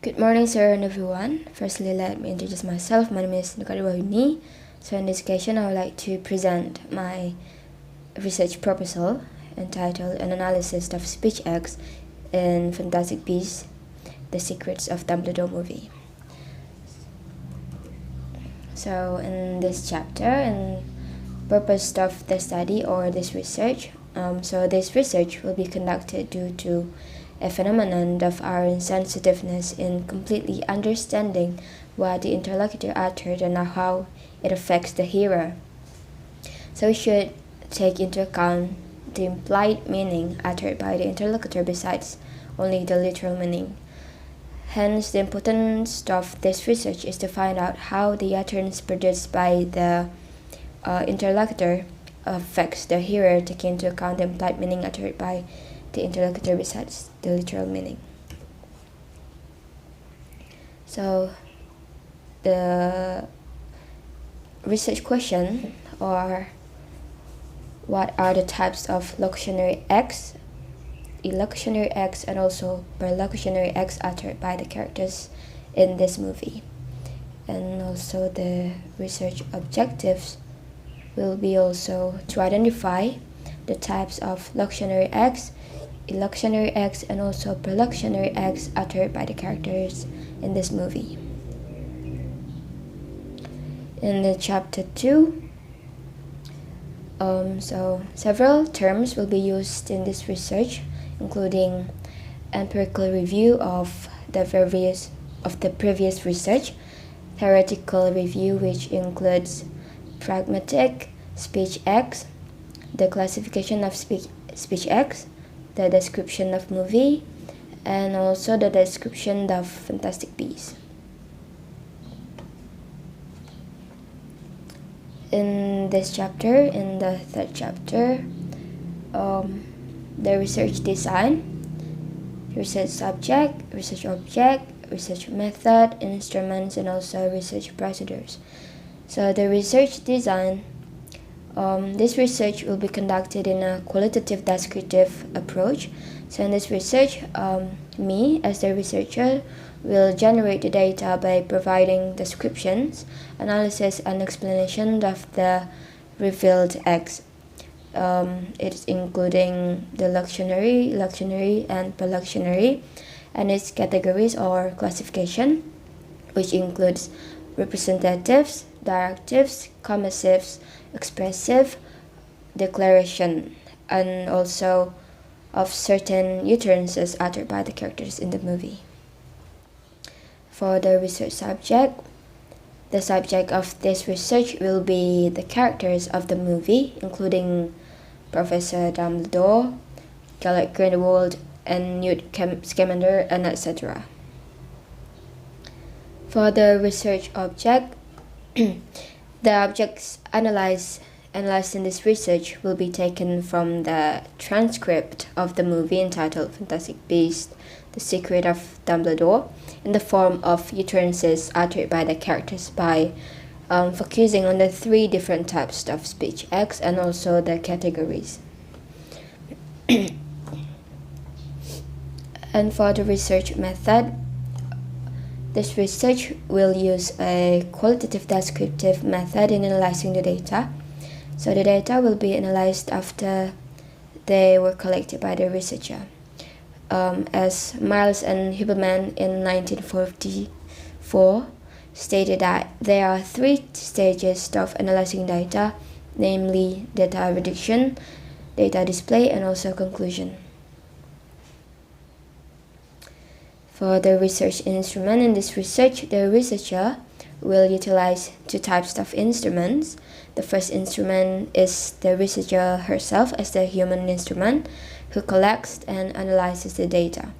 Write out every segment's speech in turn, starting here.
Good morning, sir, and everyone. Firstly, let me introduce myself. My name is Ni Kadek Dwi Wahyuni. So, in this occasion, I would like to present my research proposal entitled An Analysis of Speech Acts in Fantastic Beasts: The Secrets of Dumbledore Movie. So, in this chapter, and purpose of the study or this research, this research will be conducted due to a phenomenon of our insensitiveness in completely understanding what the interlocutor uttered and how it affects the hearer. So we should take into account the implied meaning uttered by the interlocutor besides only the literal meaning. Hence, the importance of this research is to find out how the utterance produced by the interlocutor affects the hearer, taking into account the implied meaning uttered by the interlocutor besides the literal meaning. So, the research question are: what are the types of locutionary acts, illocutionary acts, and also perlocutionary acts uttered by the characters in this movie? And also the research objectives will be also to identify the types of locutionary acts, illocutionary acts, and also perlocutionary acts uttered by the characters in this movie. In the chapter 2, several terms will be used in this research, including empirical review of the previous research, theoretical review, which includes pragmatic speech acts, the classification of speech acts, the description of movie, and also the description of Fantastic Beasts. In this chapter, in the third chapter, the research design, research subject, research object, research method, instruments, and also research procedures. So the research design, this research will be conducted in a qualitative descriptive approach. So in this research, me as the researcher will generate the data by providing descriptions, analysis, and explanation of the revealed acts. It's including the locutionary, and perlocutionary, and its categories or classification, which includes representatives, directives, commissives, expressive, declaration, and also of certain utterances uttered by the characters in the movie. For the research subject, the subject of this research will be the characters of the movie, including Professor Dumbledore, Gellert Grindelwald, and Newt Scamander, and etc. For the research object, the objects analyzed in this research will be taken from the transcript of the movie entitled Fantastic Beasts: The Secret of Dumbledore, in the form of utterances uttered by the characters by focusing on the 3 different types of speech acts and also the categories. And for the research method, this research will use a qualitative descriptive method in analyzing the data. So the data will be analyzed after they were collected by the researcher. As Miles and Huberman in 1944 stated that there are 3 stages of analyzing data, namely data reduction, data display, and also conclusion. For the research instrument, in this research, the researcher will utilize 2 types of instruments. The first instrument is the researcher herself as the human instrument who collects and analyzes the data.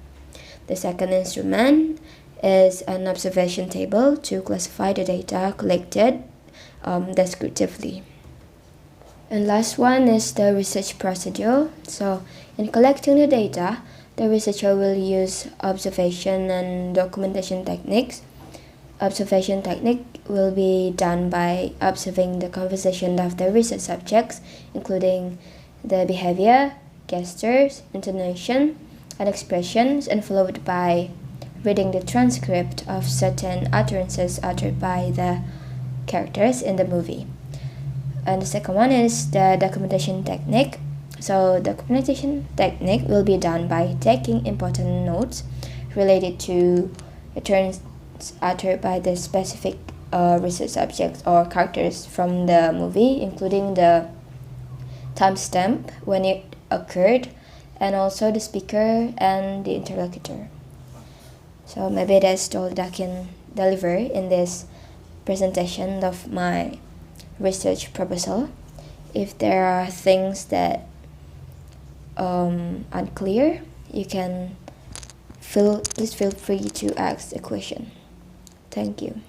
The second instrument is an observation table to classify the data collected descriptively. And last one is the research procedure. So in collecting the data, the researcher will use observation and documentation techniques. Observation technique will be done by observing the conversation of the research subjects, including the behavior, gestures, intonation, and expressions, and followed by reading the transcript of certain utterances uttered by the characters in the movie. And the second one is the documentation technique. So documentation technique will be done by taking important notes related to the terms uttered by the specific research subjects or characters from the movie, including the timestamp when it occurred, and also the speaker and the interlocutor. So maybe that's all that I can deliver in this presentation of my research proposal. If there are things that unclear, you can please feel free to ask a question. Thank you.